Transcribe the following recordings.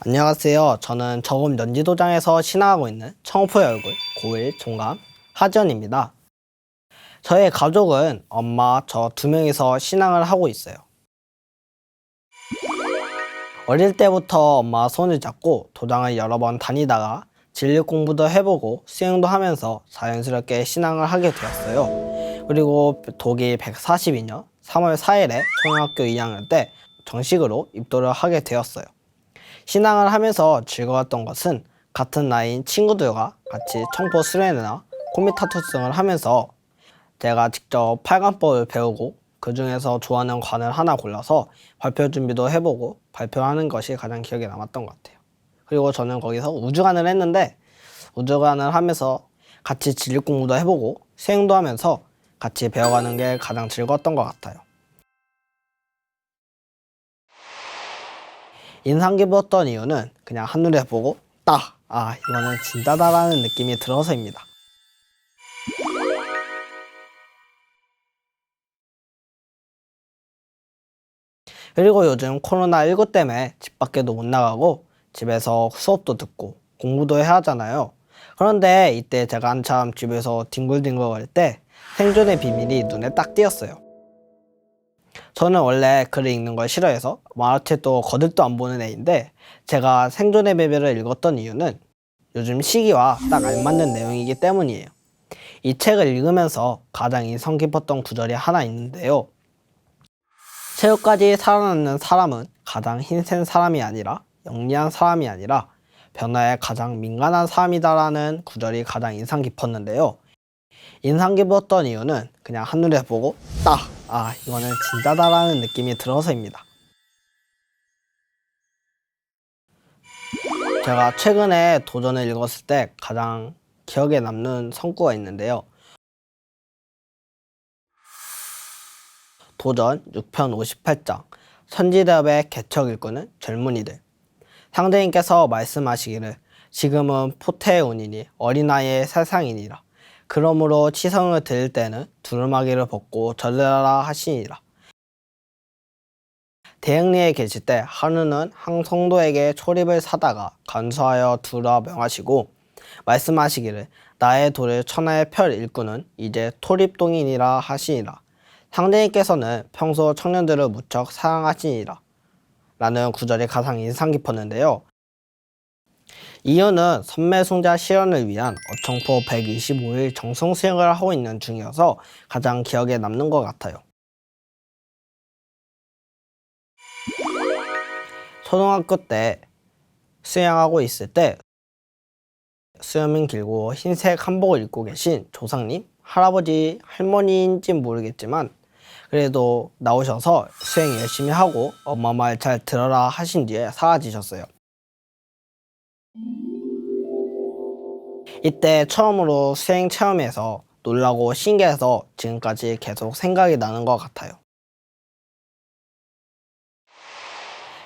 안녕하세요. 저는 저금 연지도장에서 신앙하고 있는 청포의 얼굴 고1 종감 하지원입니다. 저의 가족은 엄마, 저 두 명이서 신앙을 하고 있어요. 어릴 때부터 엄마 손을 잡고 도장을 여러 번 다니다가 진리 공부도 해보고 수행도 하면서 자연스럽게 신앙을 하게 되었어요. 그리고 독일 142년 3월 4일에 초등학교 2학년 때 정식으로 입도를 하게 되었어요. 신앙을 하면서 즐거웠던 것은 같은 나이인 친구들과 같이 청포 수련회나 코미타투성을 하면서 제가 직접 팔관법을 배우고 그 중에서 좋아하는 관을 하나 골라서 발표 준비도 해보고 발표하는 것이 가장 기억에 남았던 것 같아요. 그리고 저는 거기서 우주관을 했는데 우주관을 하면서 같이 진리 공부도 해보고 수행도 하면서 같이 배워가는 게 가장 즐거웠던 것 같아요. 인상 깊었던 이유는 그냥 한눈에 보고 딱! 이거는 진짜다라는 느낌이 들어서입니다. 그리고 요즘 코로나19 때문에 집 밖에도 못 나가고 집에서 수업도 듣고 공부도 해야 하잖아요. 그런데 이때 제가 한참 집에서 뒹굴뒹굴거릴 때 생존의 비밀이 눈에 딱 띄었어요. 저는 원래 글을 읽는 걸 싫어해서 만화책도 거들떠 안 보는 애인데 제가 생존의 비밀을 읽었던 이유는 요즘 시기와 딱 알맞는 내용이기 때문이에요. 이 책을 읽으면서 가장 인상 깊었던 구절이 하나 있는데요. 최후까지 살아남는 사람은 가장 힘센 사람이 아니라 영리한 사람이 아니라 변화에 가장 민감한 사람이다라는 구절이 가장 인상 깊었는데요. 인상 깊었던 이유는 그냥 한눈에 보고 딱! 이거는 진짜다라는 느낌이 들어서입니다. 제가 최근에 도전을 읽었을 때 가장 기억에 남는 성구가 있는데요. 도전 6편 58장 선지대업의 개척 일꾼은 젊은이들. 상대님께서 말씀하시기를 지금은 포태의 운이니 어린아이의 세상이니라. 그러므로 치성을 드릴 때는 두루마기를 벗고 절르라 하시니라. 대흥리에 계실 때 하루는 한 성도에게 초립을 사다가 간수하여 두라 명하시고 말씀하시기를 나의 돌을 천하의 펼 일꾼은 이제 토립동이니라 하시니라. 상대님께서는 평소 청년들을 무척 사랑하시니라 라는 구절이 가장 인상 깊었는데요. 이유는 선매송자 실현을 위한 어청포 125일 정성 수행을 하고 있는 중이어서 가장 기억에 남는 것 같아요. 초등학교 때 수행하고 있을 때 수염은 길고 흰색 한복을 입고 계신 조상님, 할아버지, 할머니인진 모르겠지만 그래도 나오셔서 수행 열심히 하고 엄마 말 잘 들어라 하신 뒤에 사라지셨어요. 이때 처음으로 수행 체험에서 놀라고 신기해서 지금까지 계속 생각이 나는 것 같아요.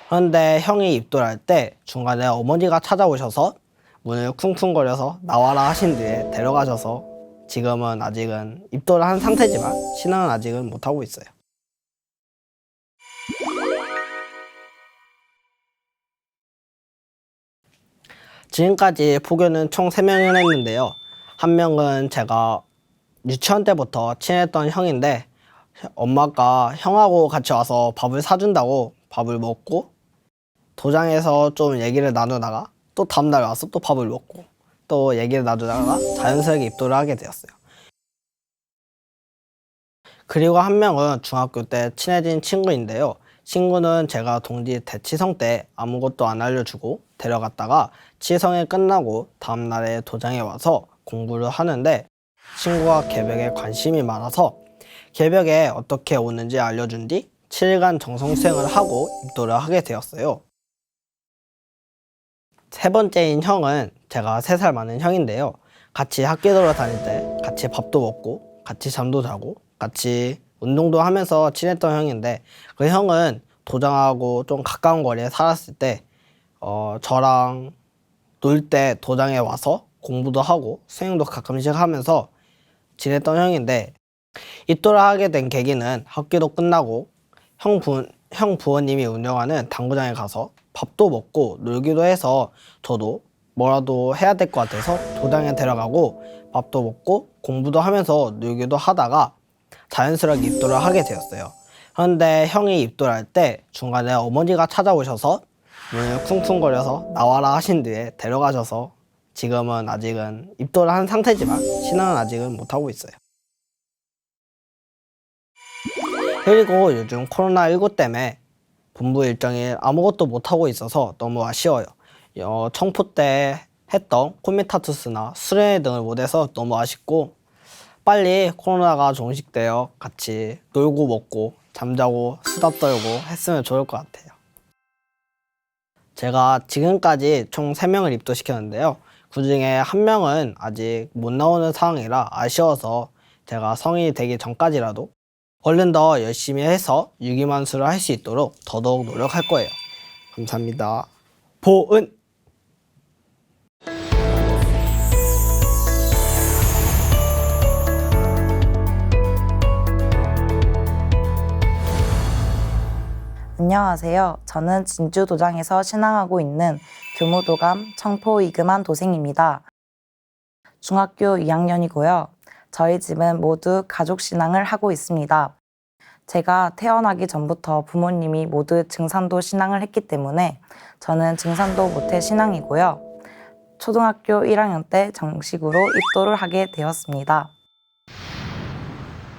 그런데 형이 입도할 때 중간에 어머니가 찾아오셔서 문을 쿵쿵거려서 나와라 하신 뒤에 데려가셔서 지금은 아직은 입도를 한 상태지만 신앙은 아직은 못하고 있어요. 지금까지 포교는 총 3명을 했는데요. 한 명은 제가 유치원 때부터 친했던 형인데 엄마가 형하고 같이 와서 밥을 사준다고 밥을 먹고 도장에서 좀 얘기를 나누다가 또 다음날 와서 또 밥을 먹고 또 얘기를 나누다가 자연스럽게 입도를 하게 되었어요. 그리고 한 명은 중학교 때 친해진 친구인데요. 친구는 제가 동지 대치성 때 아무것도 안 알려주고 데려갔다가 치성이 끝나고 다음날에 도장에 와서 공부를 하는데 친구가 개벽에 관심이 많아서 개벽에 어떻게 오는지 알려준 뒤 7일간 정성수행을 하고 입도를 하게 되었어요. 세 번째인 형은 제가 3살 많은 형인데요. 같이 학교도로 다닐 때 같이 밥도 먹고 같이 잠도 자고 같이 운동도 하면서 친했던 형인데 그 형은 도장하고 좀 가까운 거리에 살았을 때 저랑 놀 때 도장에 와서 공부도 하고 수행도 가끔씩 하면서 지냈던 형인데 입도를 하게 된 계기는 학교도 끝나고 형 부모님이 운영하는 당구장에 가서 밥도 먹고 놀기도 해서 저도 뭐라도 해야 될 것 같아서 도장에 데려가고 밥도 먹고 공부도 하면서 놀기도 하다가 자연스럽게 입도를 하게 되었어요. 그런데 형이 입도를 할 때 중간에 어머니가 찾아오셔서 문을 쿵쿵거려서 나와라 하신 뒤에 데려가셔서 지금은 아직은 입도를 한 상태지만 신앙은 아직은 못하고 있어요. 그리고 요즘 코로나19 때문에 본부 일정이 아무것도 못하고 있어서 너무 아쉬워요. 청포 때 했던 코미타투스나 수련회 등을 못해서 너무 아쉽고 빨리 코로나가 종식되어 같이 놀고 먹고 잠자고 수다 떨고 했으면 좋을 것 같아요. 제가 지금까지 총 3명을 입도시켰는데요. 그 중에 한 명은 아직 못 나오는 상황이라 아쉬워서 제가 성인이 되기 전까지라도 얼른 더 열심히 해서 유기만수를 할 수 있도록 더더욱 노력할 거예요. 감사합니다. 보은! 안녕하세요. 저는 진주도장에서 신앙하고 있는 교무도감 청포 이금한 도생입니다. 중학교 2학년이고요. 저희 집은 모두 가족 신앙을 하고 있습니다. 제가 태어나기 전부터 부모님이 모두 증산도 신앙을 했기 때문에 저는 증산도 모태 신앙이고요. 초등학교 1학년 때 정식으로 입도를 하게 되었습니다.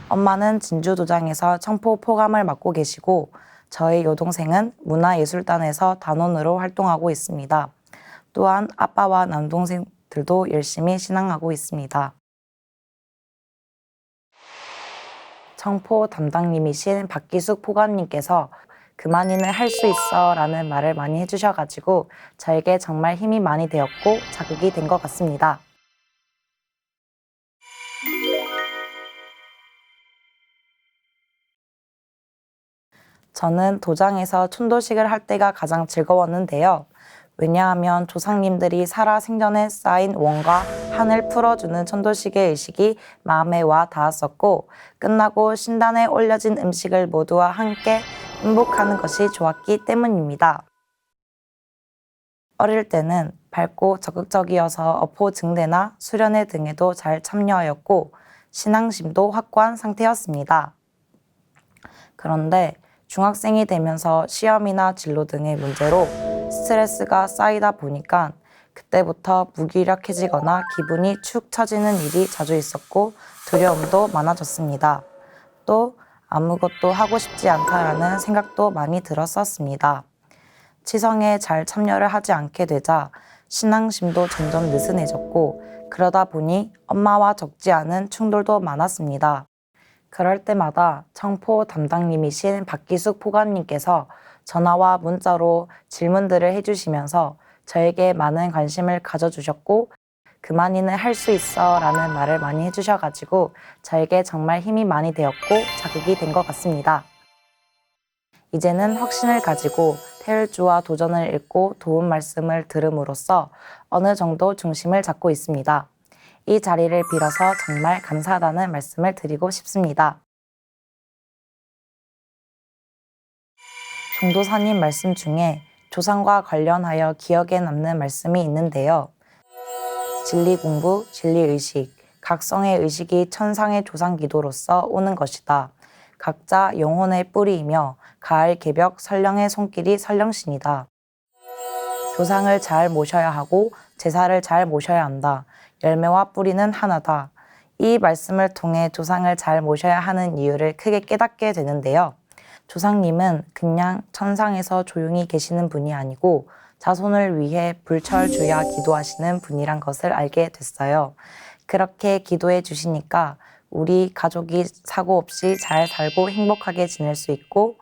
엄마는 진주도장에서 청포 포감을 맡고 계시고 저희 여동생은 문화예술단에서 단원으로 활동하고 있습니다. 또한 아빠와 남동생들도 열심히 신앙하고 있습니다. 청포 담당님이신 박기숙 포관님께서 그만이는 할 수 있어 라는 말을 많이 해주셔가지고 저에게 정말 힘이 많이 되었고 자극이 된 것 같습니다. 저는 도장에서 촌도식을 할 때가 가장 즐거웠는데요. 왜냐하면 조상님들이 살아 생전에 쌓인 원과 한을 풀어주는 촌도식의 의식이 마음에 와 닿았었고 끝나고 신단에 올려진 음식을 모두와 함께 행복하는 것이 좋았기 때문입니다. 어릴 때는 밝고 적극적이어서 어포 증대나 수련회 등에도 잘 참여하였고 신앙심도 확고한 상태였습니다. 그런데 중학생이 되면서 시험이나 진로 등의 문제로 스트레스가 쌓이다 보니까 그때부터 무기력해지거나 기분이 축 처지는 일이 자주 있었고 두려움도 많아졌습니다. 또 아무것도 하고 싶지 않다라는 생각도 많이 들었었습니다. 치성에 잘 참여를 하지 않게 되자 신앙심도 점점 느슨해졌고 그러다 보니 엄마와 적지 않은 충돌도 많았습니다. 그럴 때마다 청포 담당님이신 박기숙 포관님께서 전화와 문자로 질문들을 해주시면서 저에게 많은 관심을 가져주셨고 그만이는 할 수 있어 라는 말을 많이 해주셔가지고 저에게 정말 힘이 많이 되었고 자극이 된 것 같습니다. 이제는 확신을 가지고 태율주와 도전을 읽고 도움 말씀을 들음으로써 어느 정도 중심을 잡고 있습니다. 이 자리를 빌어서 정말 감사하다는 말씀을 드리고 싶습니다. 종도사님 말씀 중에 조상과 관련하여 기억에 남는 말씀이 있는데요. 진리 공부, 진리 의식, 각성의 의식이 천상의 조상 기도로서 오는 것이다. 각자 영혼의 뿌리이며 가을 개벽 설령의 손길이 설령신이다. 조상을 잘 모셔야 하고 제사를 잘 모셔야 한다. 열매와 뿌리는 하나다. 이 말씀을 통해 조상을 잘 모셔야 하는 이유를 크게 깨닫게 되는데요. 조상님은 그냥 천상에서 조용히 계시는 분이 아니고 자손을 위해 불철주야 기도하시는 분이란 것을 알게 됐어요. 그렇게 기도해 주시니까 우리 가족이 사고 없이 잘 살고 행복하게 지낼 수 있고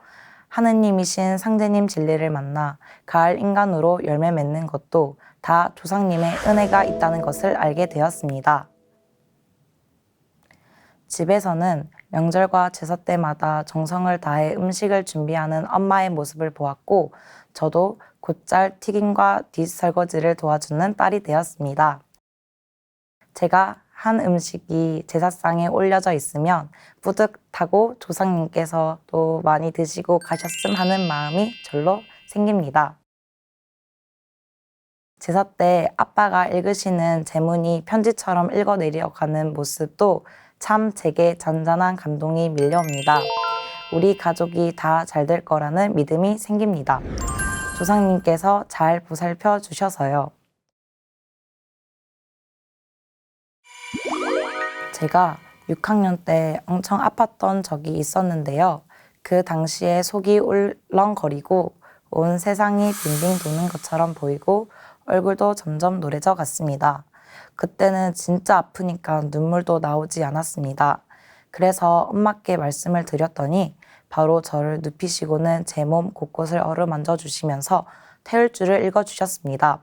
하느님이신 상제님 진리를 만나 가을 인간으로 열매 맺는 것도 다 조상님의 은혜가 있다는 것을 알게 되었습니다. 집에서는 명절과 제사 때마다 정성을 다해 음식을 준비하는 엄마의 모습을 보았고 저도 곧잘 튀김과 뒷설거지를 도와주는 딸이 되었습니다. 제가 한 음식이 제사상에 올려져 있으면 뿌듯하고 조상님께서 또 많이 드시고 가셨음 하는 마음이 절로 생깁니다. 제사 때 아빠가 읽으시는 제문이 편지처럼 읽어 내려가는 모습도 참 제게 잔잔한 감동이 밀려옵니다. 우리 가족이 다 잘 될 거라는 믿음이 생깁니다. 조상님께서 잘 보살펴 주셔서요. 제가 6학년 때 엄청 아팠던 적이 있었는데요. 그 당시에 속이 울렁거리고 온 세상이 빙빙 도는 것처럼 보이고 얼굴도 점점 노래져 갔습니다. 그때는 진짜 아프니까 눈물도 나오지 않았습니다. 그래서 엄마께 말씀을 드렸더니 바로 저를 눕히시고는 제 몸 곳곳을 어루만져 주시면서 태울주를 읽어주셨습니다.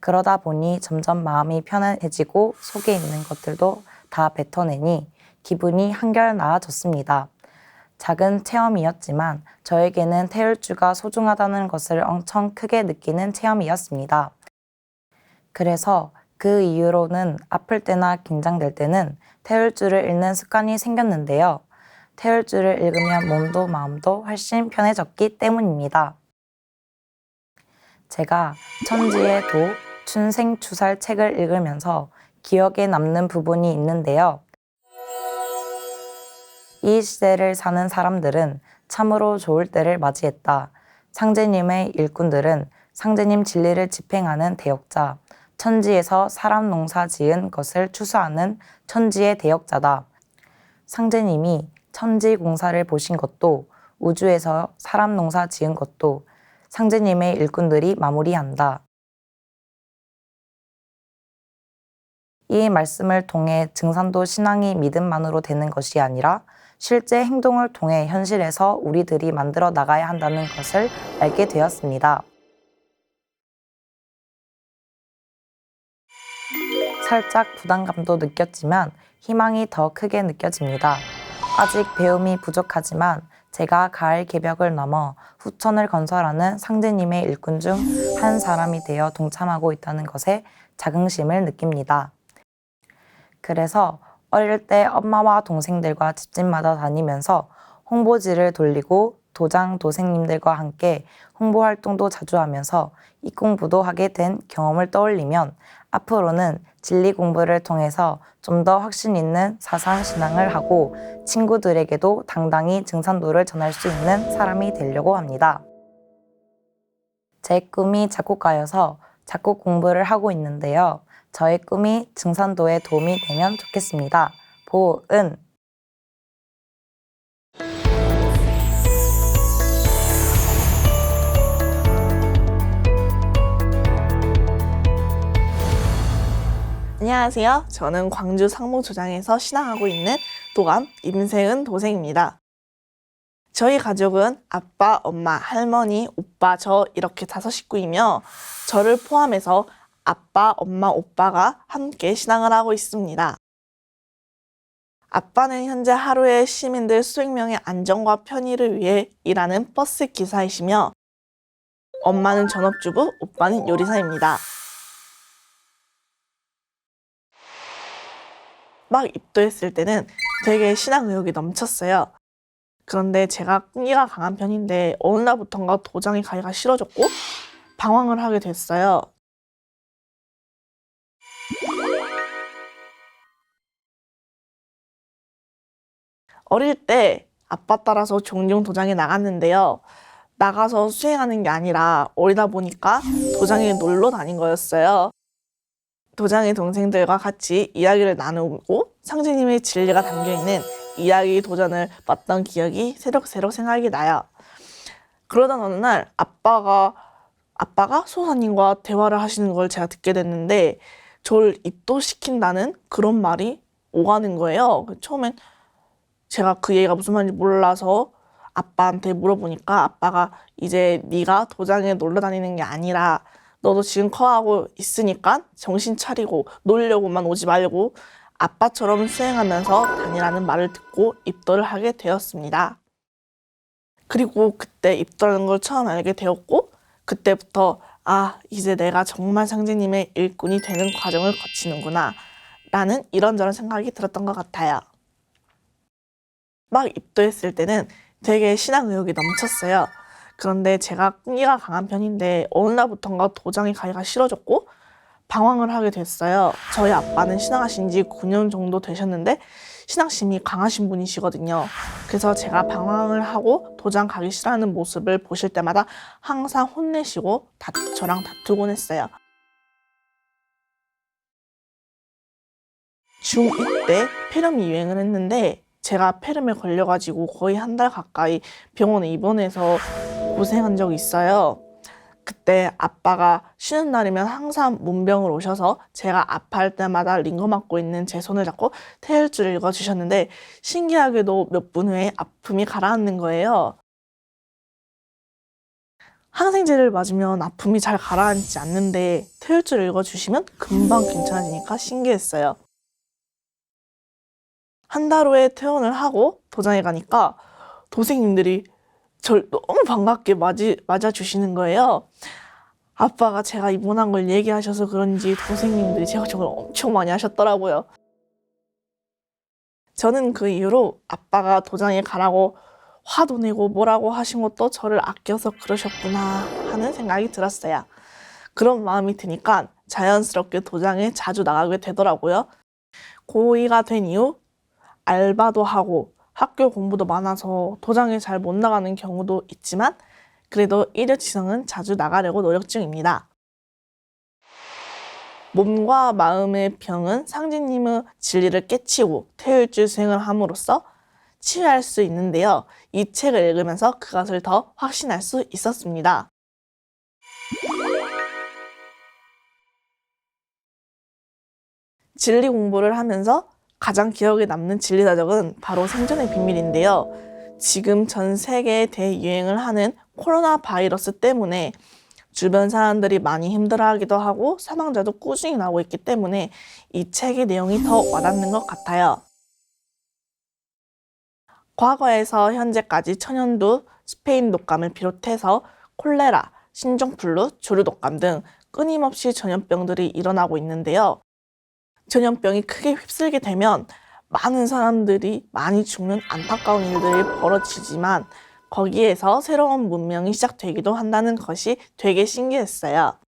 그러다 보니 점점 마음이 편안해지고 속에 있는 것들도 다 뱉어내니 기분이 한결 나아졌습니다. 작은 체험이었지만 저에게는 태울주가 소중하다는 것을 엄청 크게 느끼는 체험이었습니다. 그래서 그 이후로는 아플 때나 긴장될 때는 태울주를 읽는 습관이 생겼는데요. 태울주를 읽으면 몸도 마음도 훨씬 편해졌기 때문입니다. 제가 천지의 도, 춘생추살 책을 읽으면서 기억에 남는 부분이 있는데요. 이 시대를 사는 사람들은 참으로 좋을 때를 맞이했다. 상제님의 일꾼들은 상제님 진리를 집행하는 대역자, 천지에서 사람 농사 지은 것을 추수하는 천지의 대역자다. 상제님이 천지 공사를 보신 것도 우주에서 사람 농사 지은 것도 상제님의 일꾼들이 마무리한다. 이 말씀을 통해 증산도 신앙이 믿음만으로 되는 것이 아니라 실제 행동을 통해 현실에서 우리들이 만들어 나가야 한다는 것을 알게 되었습니다. 살짝 부담감도 느꼈지만 희망이 더 크게 느껴집니다. 아직 배움이 부족하지만 제가 가을 개벽을 넘어 후천을 건설하는 상제님의 일꾼 중 한 사람이 되어 동참하고 있다는 것에 자긍심을 느낍니다. 그래서 어릴 때 엄마와 동생들과 집집마다 다니면서 홍보지를 돌리고 도장 도생님들과 함께 홍보 활동도 자주 하면서 이 공부도 하게 된 경험을 떠올리면 앞으로는 진리 공부를 통해서 좀 더 확신 있는 사상 신앙을 하고 친구들에게도 당당히 증산도를 전할 수 있는 사람이 되려고 합니다. 제 꿈이 작곡가여서 작곡 공부를 하고 있는데요. 저의 꿈이 증산도에 도움이 되면 좋겠습니다. 보은. 안녕하세요. 저는 광주 상무조장에서 신앙하고 있는 도감 임세은 도생입니다. 저희 가족은 아빠, 엄마, 할머니, 오빠, 저 이렇게 5식구이며 저를 포함해서 아빠, 엄마, 오빠가 함께 신앙을 하고 있습니다. 아빠는 현재 하루에 시민들 수백 명의 안전과 편의를 위해 일하는 버스 기사이시며 엄마는 전업주부, 오빠는 요리사입니다. 막 입도했을 때는 되게 신앙 의욕이 넘쳤어요. 그런데 제가 끈기가 강한 편인데 어느 날부턴가 도장에 가기가 싫어졌고 방황을 하게 됐어요. 어릴 때 아빠 따라서 종종 도장에 나갔는데요. 나가서 수행하는 게 아니라 어리다 보니까 도장에 놀러 다닌 거였어요. 도장의 동생들과 같이 이야기를 나누고 상제님의 진리가 담겨있는 이야기 도전을 봤던 기억이 새록새록 생각이 나요. 그러던 어느 날 아빠가 소사님과 대화를 하시는 걸 제가 듣게 됐는데 저를 입도시킨다는 그런 말이 오가는 거예요. 처음엔 제가 그 얘기가 무슨 말인지 몰라서 아빠한테 물어보니까 아빠가 이제 네가 도장에 놀러 다니는 게 아니라 너도 지금 커하고 있으니까 정신 차리고 놀려고만 오지 말고 아빠처럼 수행하면서 다니라는 말을 듣고 입도를 하게 되었습니다. 그리고 그때 입도라는 걸 처음 알게 되었고 그때부터 이제 내가 정말 상제님의 일꾼이 되는 과정을 거치는구나. 라는 이런저런 생각이 들었던 것 같아요. 막 입도했을 때는 되게 신앙 의욕이 넘쳤어요. 그런데 제가 끈기가 강한 편인데 어느 날부턴가 도장에 가기가 싫어졌고 방황을 하게 됐어요. 저희 아빠는 신앙하신 지 9년 정도 되셨는데 신앙심이 강하신 분이시거든요. 그래서 제가 방황을 하고 도장 가기 싫어하는 모습을 보실 때마다 항상 혼내시고 저랑 다투곤 했어요. 중2 때 폐렴이 유행을 했는데 제가 폐렴에 걸려가지고 거의 한 달 가까이 병원에 입원해서 고생한 적이 있어요. 그때 아빠가 쉬는 날이면 항상 문병을 오셔서 제가 아파할 때마다 링거 맞고 있는 제 손을 잡고 태혈주를 읽어주셨는데 신기하게도 몇 분 후에 아픔이 가라앉는 거예요. 항생제를 맞으면 아픔이 잘 가라앉지 않는데 태혈주를 읽어주시면 금방 괜찮아지니까 신기했어요. 한 달 후에 퇴원을 하고 도장에 가니까 도생님들이 절 너무 반갑게 맞아주시는 거예요. 아빠가 제가 입원한 걸 얘기하셔서 그런지 도생님들이 제 걱정을 엄청 많이 하셨더라고요. 저는 그 이후로 아빠가 도장에 가라고 화도 내고 뭐라고 하신 것도 저를 아껴서 그러셨구나 하는 생각이 들었어요. 그런 마음이 드니까 자연스럽게 도장에 자주 나가게 되더라고요. 고2가 된 이후 알바도 하고 학교 공부도 많아서 도장에 잘 못 나가는 경우도 있지만 그래도 일요치성은 자주 나가려고 노력 중입니다. 몸과 마음의 병은 상진님의 진리를 깨치고 태율주 수행을 함으로써 치유할 수 있는데요. 이 책을 읽으면서 그것을 더 확신할 수 있었습니다. 진리 공부를 하면서 가장 기억에 남는 진리다적은 바로 생존의 비밀인데요. 지금 전 세계에 대유행을 하는 코로나 바이러스 때문에 주변 사람들이 많이 힘들어하기도 하고 사망자도 꾸준히 나오고 있기 때문에 이 책의 내용이 더 와닿는 것 같아요. 과거에서 현재까지 천연두, 스페인 독감을 비롯해서 콜레라, 신종플루, 조류독감 등 끊임없이 전염병들이 일어나고 있는데요. 전염병이 크게 휩쓸게 되면 많은 사람들이 많이 죽는 안타까운 일들이 벌어지지만 거기에서 새로운 문명이 시작되기도 한다는 것이 되게 신기했어요.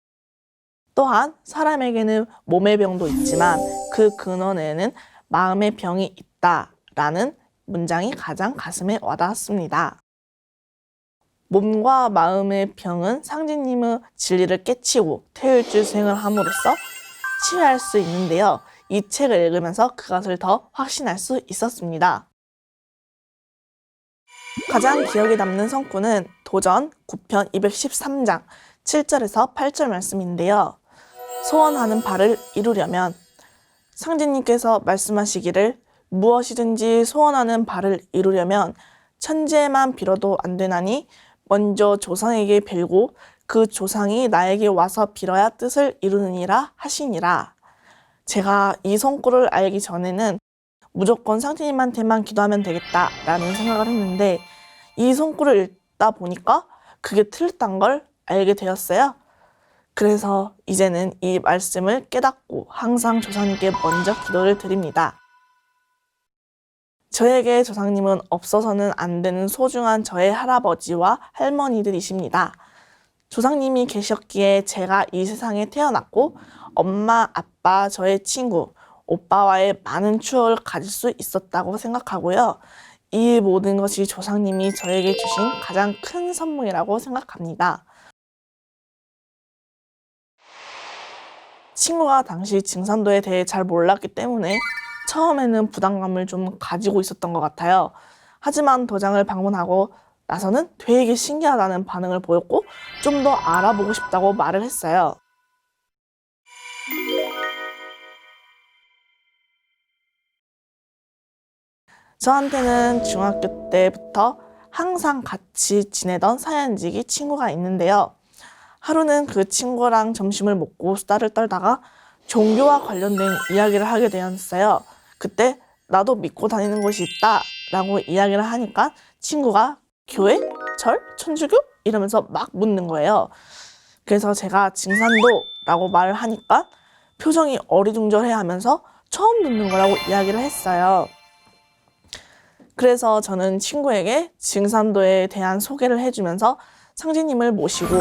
또한 사람에게는 몸의 병도 있지만 그 근원에는 마음의 병이 있다라는 문장이 가장 가슴에 와닿았습니다. 몸과 마음의 병은 상진님의 진리를 깨치고 태율주 수행을 함으로써 치유할 수 있는데요. 이 책을 읽으면서 그것을 더 확신할 수 있었습니다. 가장 기억에 남는 성구는 도전 9편 213장 7절에서 8절 말씀인데요. 소원하는 바를 이루려면 상진님께서 말씀하시기를 무엇이든지 소원하는 바를 이루려면 천재만 빌어도 안 되나니 먼저 조상에게 빌고 그 조상이 나에게 와서 빌어야 뜻을 이루느니라 하시니라. 제가 이 성구를 알기 전에는 무조건 상진님한테만 기도하면 되겠다라는 생각을 했는데 이 성구를 읽다 보니까 그게 틀렸단 걸 알게 되었어요. 그래서 이제는 이 말씀을 깨닫고 항상 조상님께 먼저 기도를 드립니다. 저에게 조상님은 없어서는 안 되는 소중한 저의 할아버지와 할머니들이십니다. 조상님이 계셨기에 제가 이 세상에 태어났고 엄마, 아빠, 저의 친구, 오빠와의 많은 추억을 가질 수 있었다고 생각하고요. 이 모든 것이 조상님이 저에게 주신 가장 큰 선물이라고 생각합니다. 친구가 당시 증산도에 대해 잘 몰랐기 때문에 처음에는 부담감을 좀 가지고 있었던 것 같아요. 하지만 도장을 방문하고 나서는 되게 신기하다는 반응을 보였고 좀 더 알아보고 싶다고 말을 했어요. 저한테는 중학교 때부터 항상 같이 지내던 사연지기 친구가 있는데요. 하루는 그 친구랑 점심을 먹고 수다를 떨다가 종교와 관련된 이야기를 하게 되었어요. 그때 나도 믿고 다니는 곳이 있다 라고 이야기를 하니까 친구가 교회? 절? 천주교? 이러면서 막 묻는 거예요. 그래서 제가 증산도라고 말을 하니까 표정이 어리둥절해 하면서 처음 듣는 거라고 이야기를 했어요. 그래서 저는 친구에게 증산도에 대한 소개를 해주면서 상제님을 모시고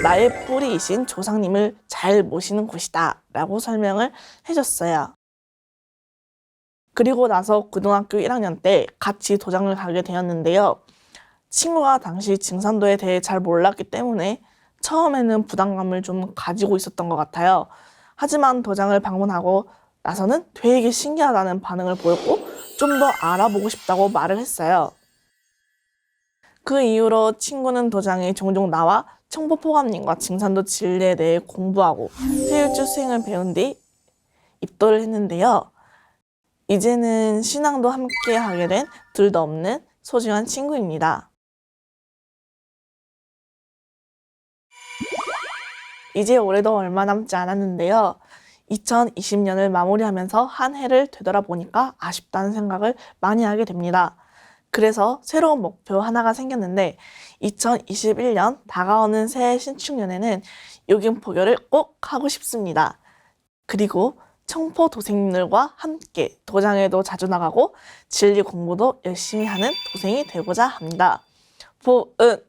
나의 뿌리이신 조상님을 잘 모시는 곳이다 라고 설명을 해줬어요. 그리고 나서 고등학교 1학년 때 같이 도장을 가게 되었는데요. 친구가 당시 증산도에 대해 잘 몰랐기 때문에 처음에는 부담감을 좀 가지고 있었던 것 같아요. 하지만 도장을 방문하고 나서는 되게 신기하다는 반응을 보였고 좀 더 알아보고 싶다고 말을 했어요. 그 이후로 친구는 도장에 종종 나와 청포포감님과 증산도 진리에 대해 공부하고 세일주 수행을 배운 뒤 입도를 했는데요. 이제는 신앙도 함께 하게 된 둘도 없는 소중한 친구입니다. 이제 올해도 얼마 남지 않았는데요. 2020년을 마무리하면서 한 해를 되돌아보니까 아쉽다는 생각을 많이 하게 됩니다. 그래서 새로운 목표 하나가 생겼는데 2021년 다가오는 새해 신축년에는 요긴포교를 꼭 하고 싶습니다. 그리고 청포 도생님들과 함께 도장에도 자주 나가고 진리 공부도 열심히 하는 도생이 되고자 합니다. 보은